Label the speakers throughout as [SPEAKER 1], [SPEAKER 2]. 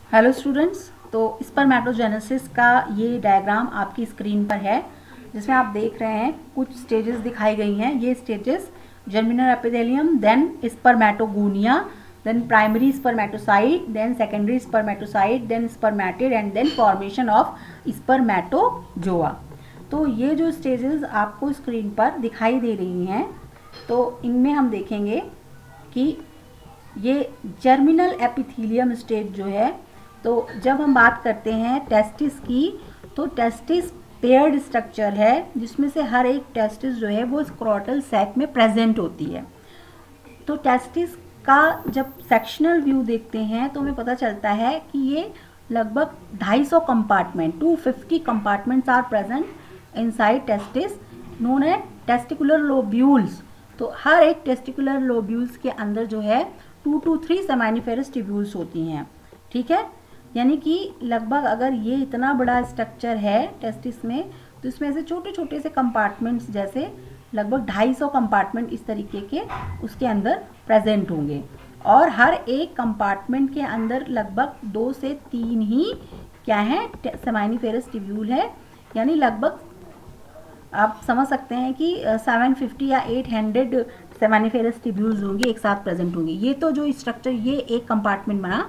[SPEAKER 1] Hello students, तो spermatogenesis का ये डायग्राम आपकी स्क्रीन पर है, जिसमें आप देख रहे हैं कुछ स्टेजेस दिखाई गई हैं। ये stages germinal epithelium, then spermatogonia, then primary spermatocyte, then secondary spermatocyte, then spermatid and then formation of spermatozoa. तो ये जो स्टेजेस आपको स्क्रीन पर दिखाई दे रही हैं, तो इनमें हम देखेंगे कि ये जर्मिनल एपिथेलियम स्टेज जो है, तो जब हम बात करते हैं टेस्टिस की, तो टेस्टिस पेयर्ड स्ट्रक्चर है, जिसमें से हर एक टेस्टिस जो है वो स्क्रोटल सैक में प्रेजेंट होती है। तो टेस्टिस का जब सेक्शनल व्यू देखते हैं तो हमें पता चलता है कि ये लगभग 250 compartment 250 compartments are present inside testis, known as testicular lobules. तो हर एक टेस्टिकुलर लोब्यूल्स के अंदर जो है 2 to 3 सेमानिफेरस ट्यूब्यूल्स होती हैं। ठीक है, यानी कि लगभग अगर ये इतना बड़ा स्ट्रक्चर है टेस्टिस में, तो इसमें से छोटे छोटे से कंपार्टमेंट्स, जैसे लगभग 250 कंपार्टमेंट इस तरीके के उसके अंदर प्रेजेंट होंगे। और हर एक कंपार्टमेंट के अंदर लगभग 2 से 3 ही क्या है, सेमानिफेरस ट्यूब्यूल है। यानी लगभग आप समझ सकते हैं कि 750 या 800 सेमानिफेरस ट्यूब्यूल्स होंगे, एक साथ प्रेजेंट होंगे। ये तो जो स्ट्रक्चर, ये एक कंपार्टमेंट बना,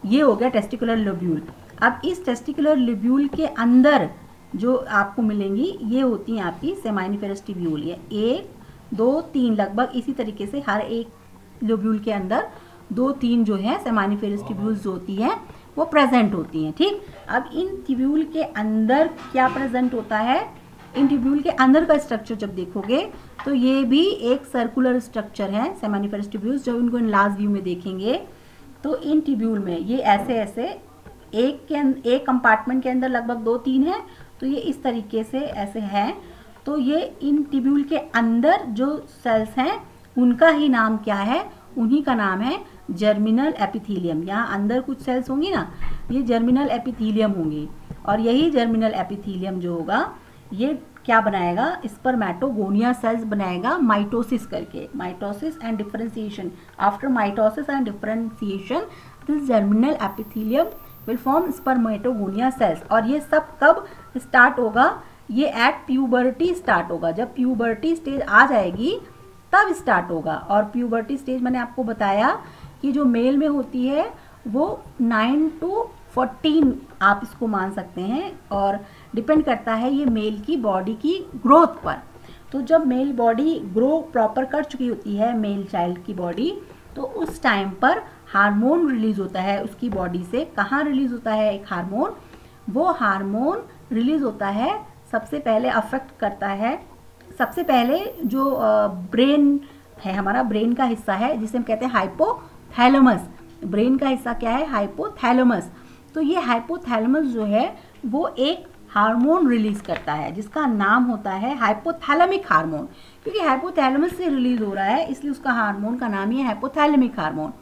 [SPEAKER 1] ये हो गया टेस्टिकुलर लोब्यूल। अब इस टेस्टिकुलर लोब्यूल के अंदर जो आपको मिलेंगी, ये होती हैं आपकी सेमानिफेरस ट्यूब्यूल। ये 1, 2, 3 लगभग इसी तरीके से हर एक लोब्यूल के अंदर 2-3 जो है सेमानिफेरस ट्यूब्यूल्स होती हैं, वो प्रेजेंट होती हैं। ठीक, अब इन ट्यूब्यूल के अंदर क्या प्रेजेंट होता है, इन ट्यूब्यूल के अंदर का स्ट्रक्चर जब देखोगे तो ये भी एक सर्कुलर स्ट्रक्चर है सेमानिफेरस ट्यूब्यूल्स। जब इनको इन लास्ट व्यू में देखेंगे तो इन ट्यूब्यूल में ये ऐसे ऐसे एक कंपार्टमेंट के अंदर लगभग 2-3 है, तो ये इस तरीके से ऐसे हैं। तो ये इन ट्यूब्यूल के अंदर जो सेल्स हैं उनका ही नाम क्या है, उन्हीं का नाम है जर्मिनल एपिथेलियम। यहाँ अंदर कुछ सेल्स होंगी ना, ये जर्मिनल एपिथेलियम होंगी, और यही जर्मिनल एपिथेलियम जो होगा ये क्या बनाएगा, स्पर्मेटोगोनिया सेल्स बनाएगा माइटोसिस करके। Mitosis and differentiation, after mitosis and differentiation this germinal epithelium will form spermatogonia cells. और ये सब कब स्टार्ट होगा, ये एट प्यूबर्टी स्टार्ट होगा। जब प्यूबर्टी स्टेज आ जाएगी तब स्टार्ट होगा। और प्यूबर्टी स्टेज मैंने आपको बताया कि जो मेल में होती है वो 9 to 14 आप इसको मान सकते हैं, और डिपेंड करता है ये मेल की बॉडी की ग्रोथ पर। तो जब मेल बॉडी ग्रो प्रॉपर कर चुकी होती है, मेल चाइल्ड की बॉडी, तो उस टाइम पर हार्मोन रिलीज होता है उसकी बॉडी से। कहाँ रिलीज होता है एक हार्मोन, वो हार्मोन रिलीज होता है सबसे पहले, अफेक्ट करता है सबसे पहले जो ब्रेन है, हमारा ब्रेन का हिस्सा है जिसे हम कहते हैं हाइपोथैलेमस। ब्रेन का हिस्सा क्या है, हाइपोथैलेमस। तो ये हाइपोथैलेमस जो है वो एक हार्मोन रिलीज करता है जिसका नाम होता है हाइपोथैलेमिक हार्मोन। क्योंकि हाइपोथैलेमस से रिलीज हो रहा है इसलिए उसका हार्मोन का नाम ही है हाइपोथैलेमिक हार्मोन।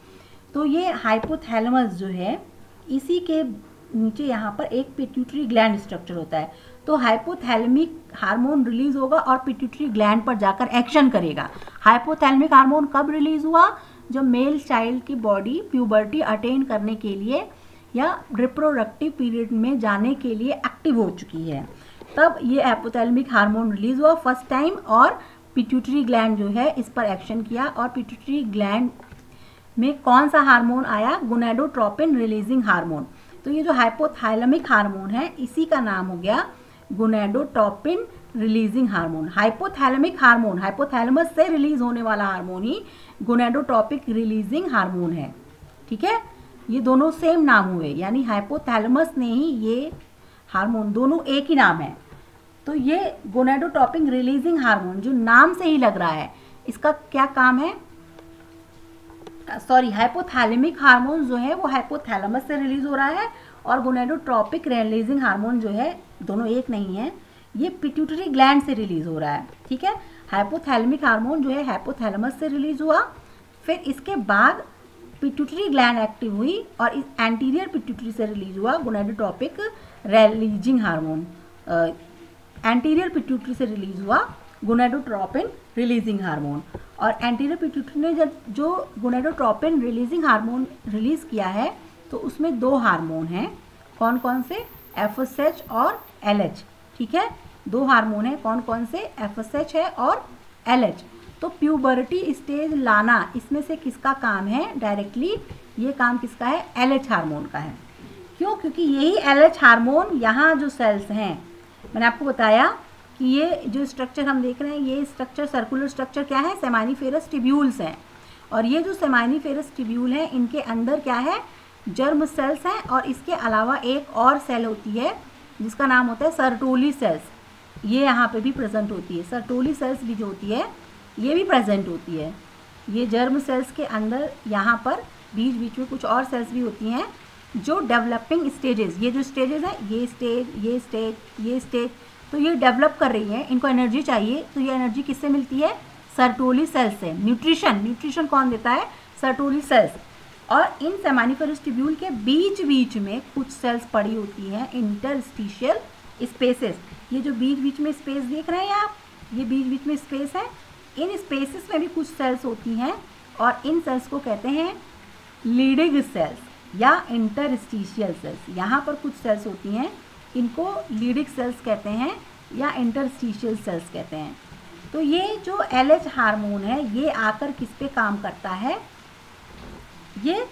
[SPEAKER 1] तो ये हाइपोथैलेमस जो है, इसी के नीचे यहाँ पर एक पिट्यूटरी ग्लैंड स्ट्रक्चर होता है। तो हाइपोथैलेमिक हार्मोन रिलीज होगा और पिट्यूटरी ग्लैंड पर जाकर एक्शन करेगा। हाइपोथैलेमिक हार्मोन कब रिलीज हुआ, जब मेल चाइल्ड की बॉडी प्यूबर्टी अटेन करने के लिए या रिप्रोडक्टिव पीरियड में जाने के लिए एक्टिव हो चुकी है, तब ये हाइपोथैलेमिक हार्मोन रिलीज हुआ फर्स्ट टाइम, और पिट्यूटरी ग्लैंड जो है इस पर एक्शन किया। और पिट्यूटरी ग्लैंड में कौन सा हार्मोन आया, गोनेडोट्रोपिन रिलीजिंग हार्मोन। तो ये जो हाइपोथैलेमिक हार्मोन है इसी का नाम हो गया gonadotropin releasing hormone. Hypothalamic hormone, hypothalamus से रिलीज होने वाला हार्मोन ही गोनेडोट्रोपिक रिलीजिंग हार्मोन है। ठीक है, ये दोनों सेम नाम हुए, यानी हाइपोथैलेमस ने ही ये हार्मोन, दोनों एक ही नाम है। तो ये गोनेडोट्रोपिक रिलीजिंग हार्मोन जो नाम से ही लग रहा है, इसका क्या काम है, सॉरी, हाइपोथैलेमिक हार्मोन जो है वो हाइपोथैलेमस से रिलीज हो रहा है, और गोनेडोट्रोपिक रिलीजिंग हार्मोन जो है, दोनों एक नहीं है, ये पिट्यूटरी ग्लैंड से रिलीज हो रहा है। ठीक है, हाइपोथैलेमिक हार्मोन जो है हाइपोथैलेमस से रिलीज हुआ, फिर इसके बाद पिट्यूटरी ग्लैंड एक्टिव हुई और इस एंटीरियर पिट्यूटरी से रिलीज हुआ gonadotropic releasing hormone. Anterior pituitary से रिलीज हुआ गोनेडोट्रोपिन रिलीजिंग हार्मोन, और एंटीरियर पिट्यूटरी ने जब जो गोनेडोट्रोपिन रिलीजिंग हार्मोन रिलीज किया है, तो उसमें 2 हार्मोन हैं, कौन कौन से, FSH और LH, ठीक है। 2 हार्मोन हैं, कौन कौन से, FSH है और LH। तो प्यूबर्टी स्टेज लाना इसमें से किसका काम है, डायरेक्टली ये काम किसका है, LH हार्मोन का है। क्यों, क्योंकि यही LH हार्मोन यहाँ जो सेल्स हैं, मैंने आपको बताया कि ये जो स्ट्रक्चर हम देख रहे हैं, ये स्ट्रक्चर सर्कुलर स्ट्रक्चर क्या है, सेमानिफेरस ट्यूब्यूल्स हैं। और ये जो सेमानिफेरस ट्यूब्यूल हैं, इनके अंदर क्या है, जर्म सेल्स हैं। और इसके अलावा एक और सेल होती है जिसका नाम होता है सर्टोली सेल्स, ये यहाँ पे भी प्रेजेंट होती है। सर्टोली सेल्स भी जो होती है ये भी प्रेजेंट होती है। ये जर्म सेल्स के अंदर यहाँ पर बीच बीच में कुछ और सेल्स भी होती हैं जो डेवलपिंग स्टेजेस, ये जो स्टेजेस हैं, ये स्टेज, ये स्टेज, ये स्टेज, तो ये डेवलप कर रही है, इनको एनर्जी चाहिए। तो ये एनर्जी किससे मिलती है, सर्टोली सेल्स से। न्यूट्रिशन कौन देता है, सर्टोली सेल्स। और इन सेमानिफेरस ट्यूब्यूल के बीच बीच में कुछ सेल्स पड़ी होती हैं, इंटरस्टिशियल स्पेसेस। ये जो बीच बीच में स्पेस देख रहे हैं आप, ये बीच बीच में स्पेस है, इन स्पेसेस में भी कुछ सेल्स होती हैं और इन सेल्स को कहते हैं लीडिंग सेल्स या इंटरस्टिशियल सेल्स। यहाँ पर कुछ सेल्स होती हैं, इनको लीडिंग सेल्स कहते हैं या इंटरस्टिशियल सेल्स कहते हैं। तो ये जो LH हार्मोन है, ये आकर किस पे काम करता है, ये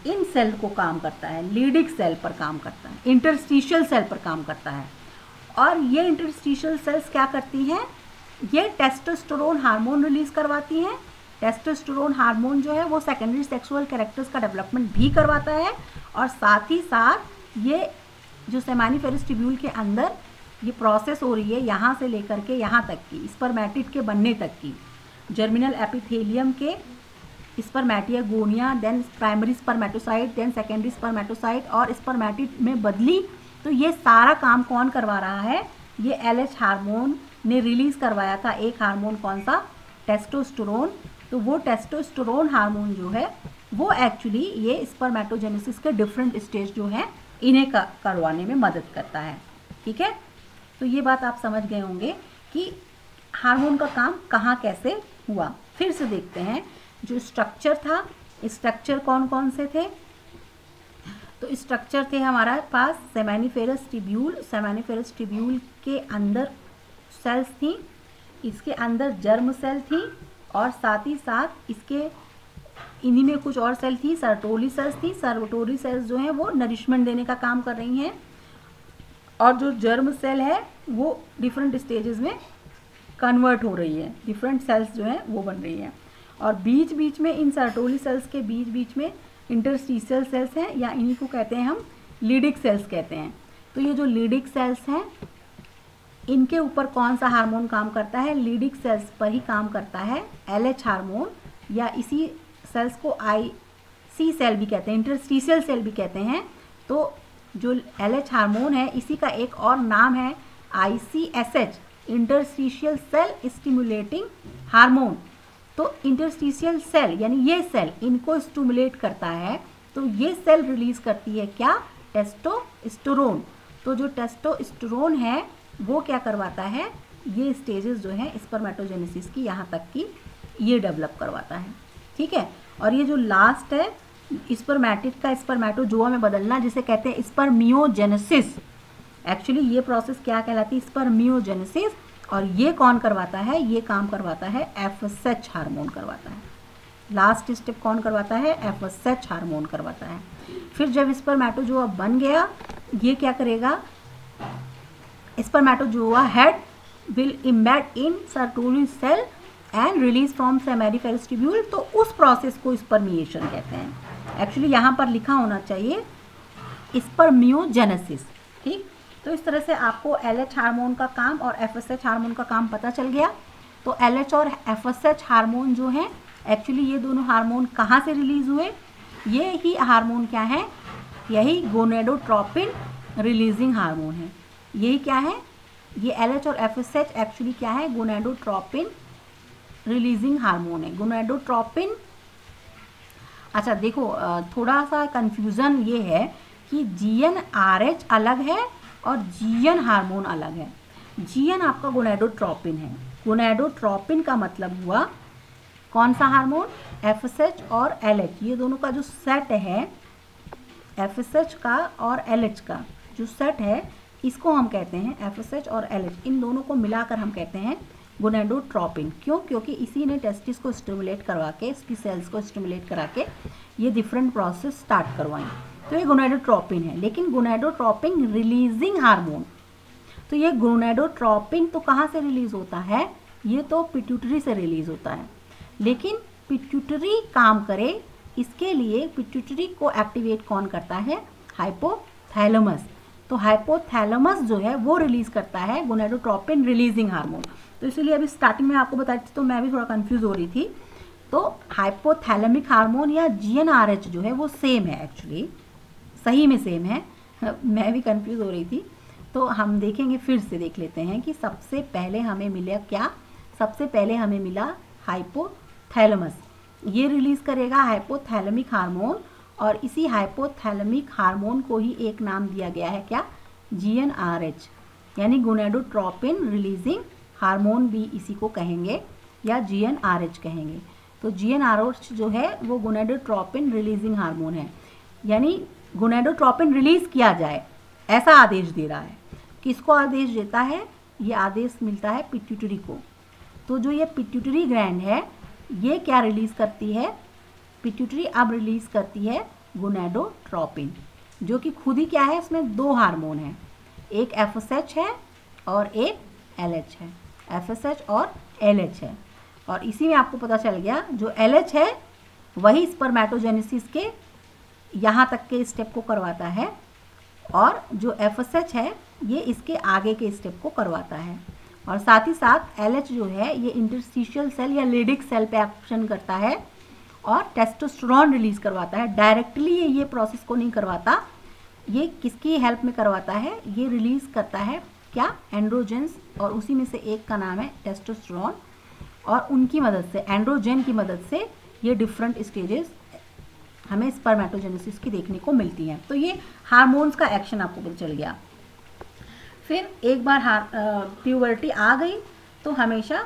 [SPEAKER 1] इन सेल को काम करता है, लीडिंग सेल पर काम करता है, इंटरस्टिशियल सेल पर काम करता है। और ये इंटरस्टिशियल सेल्स क्या करती हैं, ये टेस्टोस्टेरोन हार्मोन रिलीज करवाती हैं। टेस्टोस्टेरोन हार्मोन जो है वो सेकेंडरी सेक्सुअल कैरेक्टर्स का डेवलपमेंट भी करवाता है। और साथ ही साथ ये जो सेमानिफेरस ट्यूब्यूल के अंदर ये प्रोसेस हो रही है, यहाँ से लेकर के यहाँ तक की, स्पर्मेटिड के बनने तक की, जर्मिनल एपिथेलियम के spermatogonia, then primary spermatocyte, then secondary spermatocyte और स्पर्मेटिड में बदली। तो ये सारा काम कौन करवा रहा है, ये LH हार्मोन ने रिलीज़ करवाया था। एक हार्मोन कौन सा, टेस्टोस्टेरोन। तो वो टेस्टोस्टेरोन हार्मोन जो है वो एक्चुअली ये स्पर्मेटोजेनेसिस के डिफरेंट स्टेज जो हैं इन्हें करवाने में मदद करता है, ठीक है। तो ये बात आप समझ गए होंगे कि हार्मोन का काम कहाँ कैसे हुआ। फिर से देखते हैं जो स्ट्रक्चर था, स्ट्रक्चर कौन कौन से थे। तो स्ट्रक्चर थे हमारा पास सेमानिफेरस ट्यूब्यूल, सेमानिफेरस ट्यूब्यूल के अंदर सेल्स थी, इसके अंदर जर्म सेल थी और साथ ही साथ इसके इन्हीं में कुछ और सेल थी, सर्टोली सेल्स थी। सर्टोली सेल्स जो हैं वो नरिशमेंट देने का काम कर रही हैं और जो जर्म सेल है वो डिफरेंट स्टेजेस में कन्वर्ट हो रही है, डिफरेंट सेल्स जो हैं वो बन रही हैं। और बीच बीच में इन सर्टोली सेल्स के बीच बीच में इंटरस्टिशियल सेल्स हैं या इन्हीं को कहते हैं हम लीडिंग सेल्स कहते हैं। तो ये जो लीडिंग सेल्स हैं इनके ऊपर कौन सा हार्मोन काम करता है, लीडिंग सेल्स पर ही काम करता है LH हार्मोन, या इसी सेल्स को IC सेल भी कहते हैं, इंटरस्टिशियल सेल भी कहते हैं। तो जो LH हार्मोन है इसी का एक और नाम है ICSH, interstitial cell stimulating hormone. तो इंटरस्टिशियल सेल यानी ये सेल इनको स्टिमुलेट करता है, तो ये सेल रिलीज करती है क्या, टेस्टोस्टेरोन। तो जो टेस्टोस्टेरोन है वो क्या करवाता है, ये स्टेजेस जो हैं स्पर्मेटोजेनेसिस की यहाँ तक की ये डेवलप करवाता है, ठीक है। और ये जो लास्ट है स्पर्मेटिड का स्पर्मेटोजोआ में बदलना, जिसे कहते हैं स्पर्मियोजेनेसिस। एक्चुअली ये प्रोसेस क्या कहलाती है, स्पर्मियोजेनेसिस। और ये कौन करवाता है, ये काम करवाता है FSH हार्मोन करवाता है। लास्ट स्टेप कौन करवाता है, FSH हार्मोन करवाता है। फिर जब स्पर्मेटोजोआ बन गया, ये क्या करेगा, spermatozoa head will embed in Sertoli cell and release from seminiferous tubule. तो उस प्रोसेस को स्पर्मिएशन कहते हैं। एक्चुअली यहाँ पर लिखा होना चाहिए स्पर्मियोजेनेसिस, ठीक। तो इस तरह से आपको LH हार्मोन का काम और FSH हार्मोन का काम पता चल गया। तो LH और FSH हार्मोन जो हैं एक्चुअली ये दोनों हार्मोन कहाँ से रिलीज हुए, ये ही हार्मोन क्या है, यही गोनेडोट्रोपिन रिलीजिंग हार्मोन है। यही क्या है, ये LH और FSH एक्चुअली क्या है, गोनेडोट्रोपिन रिलीजिंग हार्मोन है। गोनेडोट्रोपिन, अच्छा देखो थोड़ा सा कंफ्यूजन ये है कि GnRH अलग है और GN हार्मोन अलग है। GN आपका गोनेडोट्रोपिन है। गोनेडोट्रोपिन का मतलब हुआ कौन सा हार्मोन, FSH और LH, ये दोनों का जो सेट है FSH का और LH का जो सेट है इसको हम कहते हैं, FSH और LH इन दोनों को मिलाकर हम कहते हैं गोनेडोट्रोपिन। क्यों? क्योंकि इसी ने टेस्टिस को स्टिमुलेट करवा के, इसकी सेल्स को स्टिमुलेट करा के ये डिफरेंट प्रोसेस स्टार्ट करवाएं, तो ये गोनेडोट्रोपिन है। लेकिन गोनेडोट्रोपिन रिलीजिंग हार्मोन, तो ये गोनेडोट्रोपिन तो कहाँ से रिलीज होता है? ये तो पिट्यूटरी से रिलीज होता है। लेकिन पिट्यूटरी काम करे इसके लिए पिट्यूटरी को एक्टिवेट कौन करता है? हाइपोथैलेमस। तो हाइपोथैलेमस जो है वो रिलीज करता है गोनेडोट्रोपिन रिलीजिंग हार्मोन। तो इसीलिए अभी स्टार्टिंग में आपको बताई थी तो मैं भी थोड़ा कंफ्यूज हो रही थी। तो हाइपोथैलेमिक हार्मोन या GnRH जो है वो सेम है, एक्चुअली सही में सेम है। मैं भी कंफ्यूज हो रही थी। तो हम देखेंगे, फिर से देख लेते हैं कि सबसे पहले हमें मिला क्या? सबसे पहले हमें मिला हाइपोथैलेमस, ये रिलीज करेगा हाइपोथैलेमिक हार्मोन, और इसी हाइपोथैलेमिक हार्मोन को ही एक नाम दिया गया है क्या? GnRH, यानी गोनेडोट्रोपिन रिलीजिंग हार्मोन भी इसी को कहेंगे या GnRH कहेंगे। तो GnRH जो है वो गोनेडोट्रोपिन रिलीजिंग हार्मोन है, यानी गोनेडोट्रोपिन रिलीज किया जाए ऐसा आदेश दे रहा है। किसको आदेश देता है? ये आदेश मिलता है पिट्यूटरी को। तो जो ये पिट्यूटरी ग्लैंड है ये क्या रिलीज करती है? पिट्यूटरी अब रिलीज करती है गोनेडोट्रोपिन, जो कि खुद ही क्या है? इसमें दो हार्मोन है, एक FSH है और एक LH है। FSH और LH है, और इसी में आपको पता चल गया जो LH है वही स्पर्मेटोजेनेसिस के यहाँ तक के स्टेप को करवाता है, और जो FSH है ये इसके आगे के स्टेप को करवाता है। और साथ ही साथ LH जो है ये इंटरस्टिशियल सेल या लेडिक सेल पे एक्शन करता है और टेस्टोस्टेरोन रिलीज करवाता है। डायरेक्टली ये प्रोसेस को नहीं करवाता, ये किसकी हेल्प में करवाता है? ये रिलीज करता है क्या? एंड्रोजेंस, और उसी में से एक का नाम है टेस्टोस्टेरोन, और उनकी मदद से, एंड्रोजन की मदद से ये डिफरेंट स्टेजेस हमें स्पर्मेटोजेनेसिस की देखने को मिलती हैं। तो ये हार्मोन्स का एक्शन आपको पता चल गया। फिर एक बार प्यूबर्टी आ गई तो हमेशा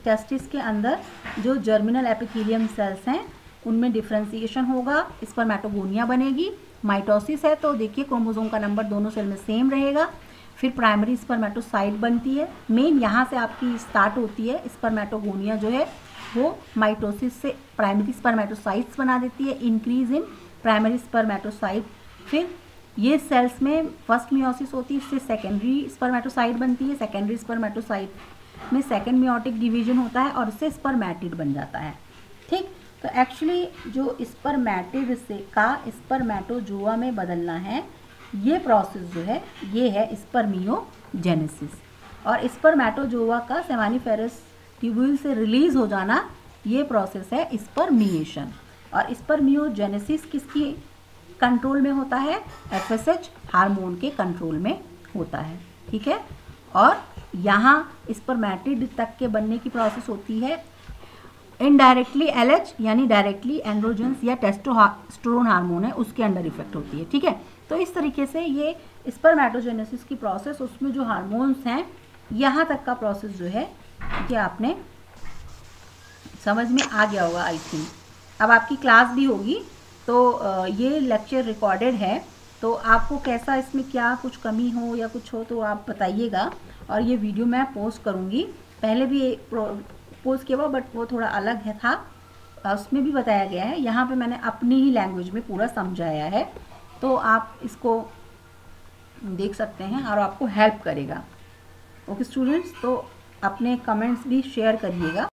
[SPEAKER 1] टेस्टिस के अंदर जो जर्मिनल एपिथेलियम सेल्स हैं उनमें डिफ्रेंसिएशन होगा, स्पर्मेटोगोनिया बनेगी। माइटोसिस है तो देखिए क्रोमोसोम का नंबर दोनों सेल में सेम रहेगा। फिर प्राइमरी स्पर्मेटोसाइट बनती है, मेन यहाँ से आपकी स्टार्ट होती है। स्पर्मेटोगोनिया जो है वो माइटोसिस से प्राइमरी स्पर्मेटोसाइट्स बना देती है, इंक्रीज इन प्राइमरी स्पर्मेटोसाइट। फिर ये सेल्स में फर्स्ट मियोसिस होती है, इससे सेकेंडरी स्पर्मेटोसाइट बनती है। सेकेंडरी स्पर्मेटोसाइट में सेकेंड मियोटिक डिवीजन होता है और इससे स्पर्मेटिड बन जाता है। ठीक, तो एक्चुअली जो स्पर्मेटिड से का स्पर्मेटोजोआ में बदलना है, ये प्रोसेस जो है ये है स्पर्मियोजेनेसिस। और स्पर्मेटोजोआ का सेमानिफेरस ट्यूब्यूल से रिलीज हो जाना, ये प्रोसेस है स्पर्मिएशन। और स्पर्मियोजेनेसिस किसकी कंट्रोल में होता है? FSH हार्मोन के कंट्रोल में होता है। ठीक है, और यहाँ स्पर्मेटिड तक के बनने की प्रोसेस होती है इनडायरेक्टली LH, यानी डायरेक्टली एंड्रोजेंस या टेस्टोस्टेरोन हार्मोन है उसके अंडर इफेक्ट होती है। ठीक है, तो इस तरीके से ये स्पर्मेटोजेनेसिस की प्रोसेस, उसमें जो हार्मोन्स हैं यहाँ तक का प्रोसेस जो है ये आपने समझ में आ गया होगा आई थिंक। अब आपकी क्लास भी होगी तो ये लेक्चर रिकॉर्डेड है, तो आपको कैसा इसमें क्या कुछ कमी हो या कुछ हो तो आप बताइएगा। और ये वीडियो मैं पोस्ट करूँगी, पहले भी पोस्ट किया हुआ बट वो थोड़ा अलग है था, उसमें भी बताया गया है। यहाँ पे मैंने अपनी ही लैंग्वेज में पूरा समझाया है, तो आप इसको देख सकते हैं और आपको हेल्प करेगा। ओके स्टूडेंट्स, तो अपने कमेंट्स भी शेयर करिएगा।